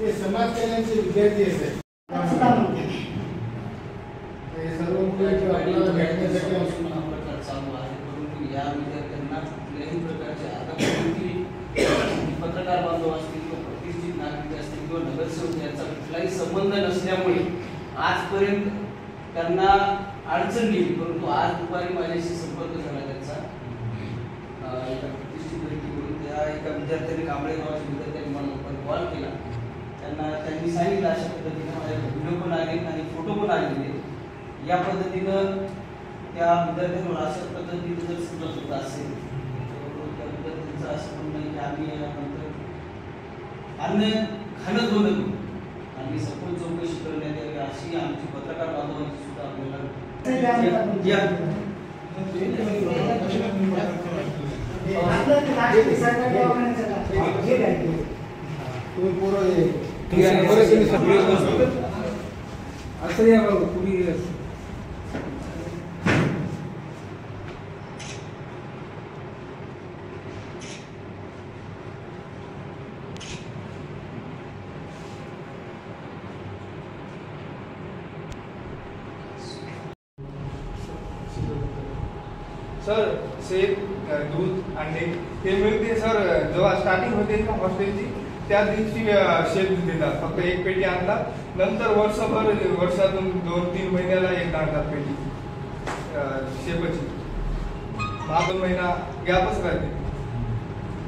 ते समाज कल्याणचे विद्यार्थी आहेत. हे सर्व मुलं आपल्याला भेटण्यासाठी असतो हा प्रकार चालू आहे. परंतु या विद्यार्थ्यांना कुठल्याही प्रकारचे आता पत्रकार बांधव असतील किंवा प्रतिष्ठित नागरिक असतील किंवा नगरसेवक यांचा कुठलाही संबंध नसल्यामुळे आजपर्यंत त्यांना अडचण गेली. परंतु आज दुपारी माझ्याशी संपर्क झाला त्यांचा एका प्रतिष्ठित व्यक्तीकडून. त्या एका विद्यार्थ्याने कांबळे गावाच्या विद्यार्थ्यांनी मला कॉल केला. त्यांनी सांगितलं अशा पद्धतीने माझ्याकडे व्हिडिओ पण आले आणि फोटो पण आलेले. या पद्धतीनं त्या विद्यार्थ्यांवर अशा पद्धतीने जर समजत होत असेल तर त्या विद्यार्थ्यांचं असं म्हणणं की आम्ही यानंतर अन्य खाणं धुणं करू आणि सखोल चौकशी करण्यात यावी अशी आमची पत्रकार बांधवांची सुद्धा आपल्याला सर शेत दूध अंडे हे मिळते सर. जेव्हा स्टार्टिंग होते ना हॉस्टेलची त्या दिवशी शेत देतात. फक्त एक पेटी आणतात. नंतर वर्षातून 2-3 महिन्याला एकदा आणतात पेटी शेपाची. 2 महिना गॅपच राहते.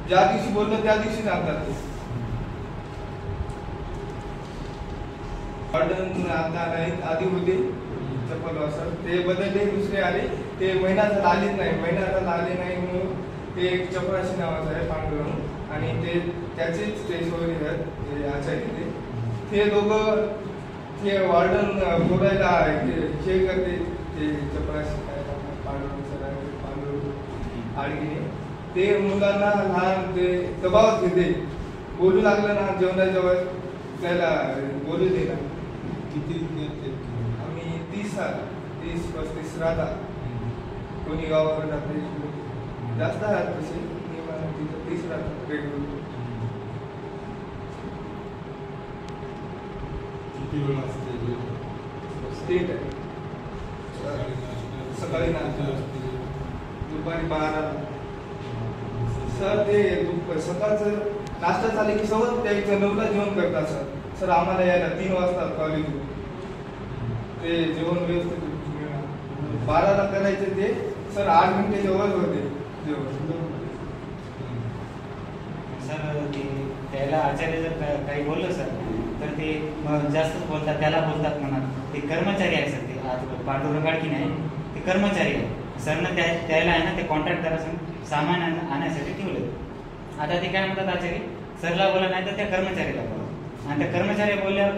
ज्या दिवशी बोललं त्या दिवशीच आणतात ते. ऑर्डर आता नाही आधी होते चप्पल वासर ते बदलले दुसरे आले. ते महिन्यात आलेच नाही. महिन्यात आले नाही म्हणून ते एक चपराशी नावाचं आहे पांडुरंग आणि ते त्याचेच ते सोयरे आहेत आचार्य. ते दोघं ते वॉर्डन बोलायला हे करते. ते चपराशी काय पांडुरंग सर पांडुरंग आडगिने ते मुलांना लहान ते दबावात घेते. बोलू लागलं ना जेवणाच्या वेळेस त्याला बोलू दे ना. किती आम्ही 30-35 राहतात. कोणी गावावर जाते जास्त आहेत तसे 30 राहतात रेग्युलर. किती वेळ असते स्टेट आहे. सकाळी नाश्ता दुपारी 12 सर. ते सकाळचं नाश्ता झाले की सवत त्या 9ला जेवण करतात सर. सर आम्हाला यायला 3 वाजता कॉलेजवर. ते जेवण व्यवस्थित 12ला करायचे ते सर. 8 मिनिटे जेवण होते जेवण. सर ते त्याला आचार्य जर काही बोललं सर तर ते जास्तच बोलतात. त्याला बोलतात म्हणा ते कर्मचारी आहे सर. ते आज पांडुरंग की नाही ते कर्मचारी आहे. सरनं त्याला आहे ना ते कॉन्ट्रॅक्टदारासंग सामान आणण्यासाठी ठेवलं. आता ते काय म्हणतात आचार्य सरला बोला नाही तर त्या कर्मचारीला बोला. आणि त्या कर्मचारी बोलल्यावर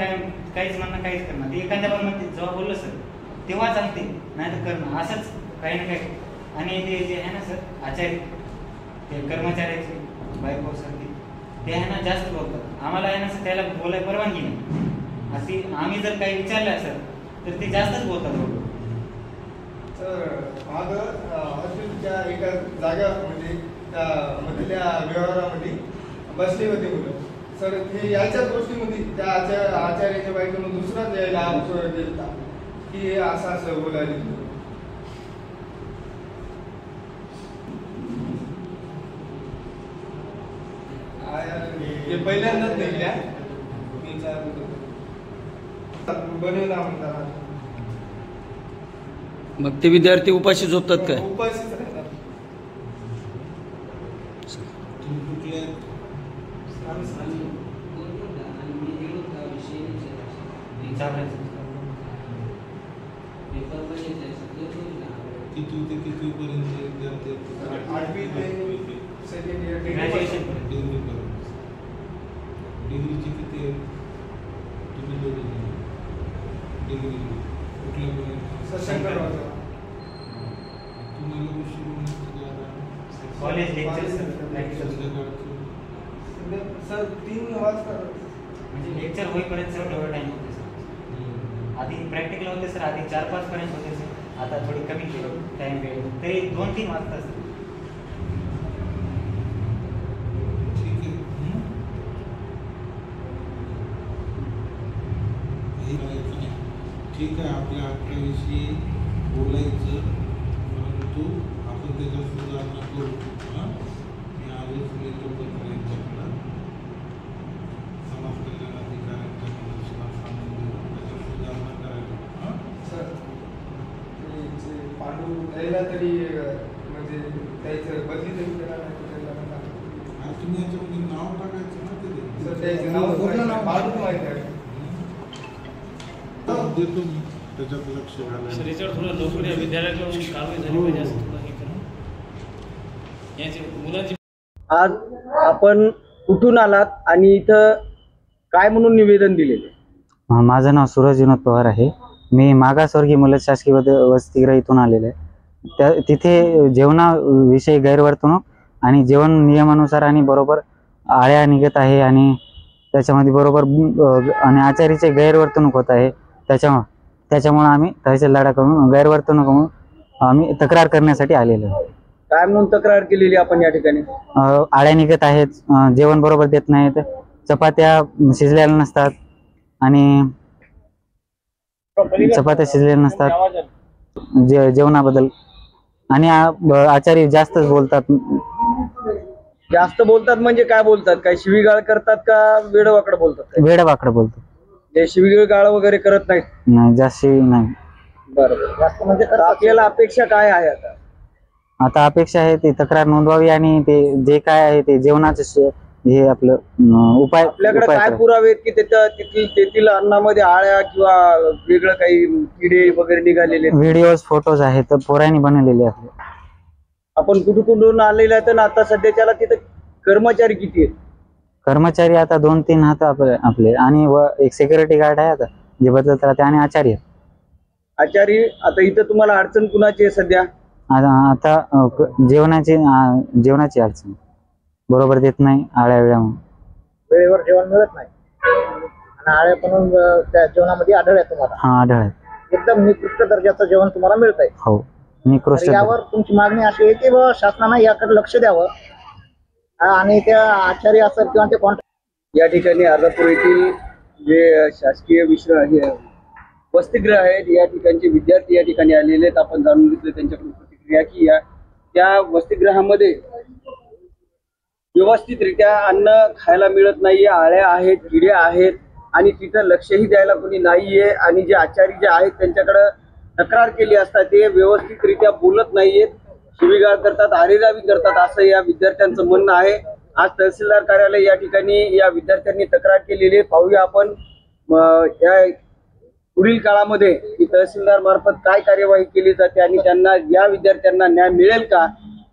काहीच म्हणणं काहीच करणं. ते एखाद्या पण म्हणते जेव्हा बोललं सर तेव्हाच आणते नाही तर करणं असंच काही ना काही. आणि ते जे आहे ना सर आचार्य ते कर्मचाऱ्याचे बायको सर ते आहे ना जास्त बोलतात. आम्हाला आहे ना सर त्याला बोलायला परवानगी नाही. अशी आम्ही जर काही विचारलं सर तर ते जास्तच बोलतात. सर माझं हॉस्टेलच्या एका जागेवर म्हणजे त्या मधल्या व्यवहारामध्ये बसले होते मुलं सर. ते याच्याच गोष्टीमध्ये त्या आचार्याच्या बाईकडून दुसराच यायला दिलता की असं बोलायला. ते पहिल्यांदाच निघल्या बनवला म्हणतात. मग ते विद्यार्थी उपाशी झोपतात काय? उपाशीच राहतात. किती पर्यंत 8वी ते सेकंड इयर डिग्रीची किती तुम्ही डिग्री कुठल्या शंकर तुम्हाला कॉलेज लेक्चर सर 3 वाजता म्हणजे लेक्चर होईपर्यंत सर तेवढा टाइम होते सर. आधी प्रॅक्टिकल होते सर. आधी 4-5 पर्यंत होते सर. आता थोडी कमी केलं टाइम वेळ तरी 2-3 वाजता सर. ठीक आहे. करायचं नाही. ठीक आहे, आपल्या हक्काविषयी बोलायचं, परंतु आपण त्याच्यात सुधारणा करू. मी आजच येतो यांच्याकडं, समाज कल्याण अधिकाऱ्यांच्या प्रदर्शनात सांगून देऊ, त्याच्यात सुधारणा करायला. सर ते पांडू द्यायला तरी म्हणजे त्याचं बदली तरी करा नाही तर त्याला नका. आणि तुम्ही याच्यामध्ये नाव टाकायचं ना ते. सर त्याचं नाव पूर्ण नाव पांडू माहिती आहे. देतो मी, त्याच्यात लक्ष घालायला. सर याच्यावर थोडं लवकर या विद्यालयाकडून कारवाई झाली पाहिजे असं थोडं हे करा. याची मुलांची आज आपण कुठून आलात आणि इथं काय म्हणून निवेदन दिलेले? माझं नाव सूरज विनोद पवार आहे. मी मागासवर्गीय मुलं शासकीय वसतिगृह इथून आलेलं आहे. तिथे जेवणाविषयी गैरवर्तणूक आणि जेवण नियमानुसार आणि बरोबर आळ्या निघत आहे आणि त्याच्यामध्ये बरोबर आणि आचारीचे गैरवर्तणूक होत आहे. त्याच्यामुळे आम्ही तहसीलदाराकडून गैरवर्तणूक म्हणून आम्ही तक्रार करण्यासाठी आलेलो आहे. काय म्हणून तक्रार केलेली आपण या ठिकाणी? आळ्या निघत आहेत, जेवण बरोबर देत नाहीत, चपात्या शिजलेल्या नसतात आणि जेवणाबद्दल आणि आचारी जास्तच बोलतात. जास्त बोलतात म्हणजे काय बोलतात? काय शिवीगाळ करतात का वेडवाकड बोलतात? वेडवाकड बोलतो. ते शिवीगाळ वगैरे करत नाहीत? नाही, जास्त नाही. बरोबर. जास्त म्हणजे आपल्याला अपेक्षा काय आहे आता अपेक्षा आहे ती तक्रार नोंदवावी आणि ते जे काय आहे ते जेवणाचे हे आपलं उपाय आपल्याकडे काय पुरावे आहेत की तेथील अन्नामध्ये आळ्या किंवा वेगळं काही किडे वगैरे निघालेले? व्हिडिओज फोटोज आहेत, पोरांनी बनवलेले आहेत. आपण कुठून आलेले आहेत? आता सध्याच्याला तिथे कर्मचारी किती आहेत? कर्मचारी आता 2-3 हात आपले आणि एक सिक्युरिटी गार्ड आहे आता जे बदलत राहते आणि आचारी आहेत. आचारी आता इथं तुम्हाला अडचण कुणाची आहे सध्या? आता जेवणाची अडचण बरोबर देत नाही, आळ्या वेळेवर जेवण मिळत नाही आणि आळ्या पण त्या जेवणामध्ये आढळ आहे तुम्हाला? हा, आढळ आहे. एकदम निकृष्ट दर्जाचं जेवण तुम्हाला मिळत आहे? हो, निकृष्ट. यावर तुमची मागणी अशी आहे की बाबा शासनानं याकडे लक्ष द्यावं आणि त्या आचार्य असेल किंवा ते कॉन्ट्रॅक्ट या ठिकाणी अर्धापूर येथील जे शासकीय वसतिगृह आहेत या ठिकाणचे विद्यार्थी या ठिकाणी आलेले आहेत. आपण जाणून घेतले त्यांच्याकडून प्रतिक्रिया की त्या वसतिगृहामध्ये व्यवस्थितरित्या अन्न खायला मिळत नाहीये, आळ्या आहेत, किडे आहेत आणि तिथं लक्षही द्यायला कोणी नाहीये आणि जे आचारी जे आहेत त्यांच्याकडे तक्रार केली असता ते व्यवस्थितरित्या बोलत नाहीयेत, शिवीगाळ करतात, आरेरावी करतात असं या विद्यार्थ्यांचं म्हणणं आहे. आज तहसीलदार कार्यालय या ठिकाणी या विद्यार्थ्यांनी तक्रार केलेली आहे. पाहूया आपण या पुढील काळामध्ये की तहसीलदार मार्फत काय कार्यवाही केली जाते आणि त्यांना या विद्यार्थ्यांना न्याय मिळेल का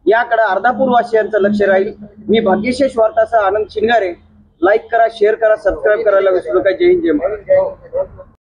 याकडे अर्धापूरवासियांचं लक्ष राहील. मी भाग्यशेष वार्तासह आनंद शिंगारे. लाईक करा, शेअर करा, सबस्क्राईब करायला विसरू नका. जय हिंद, जय महाराष्ट्र.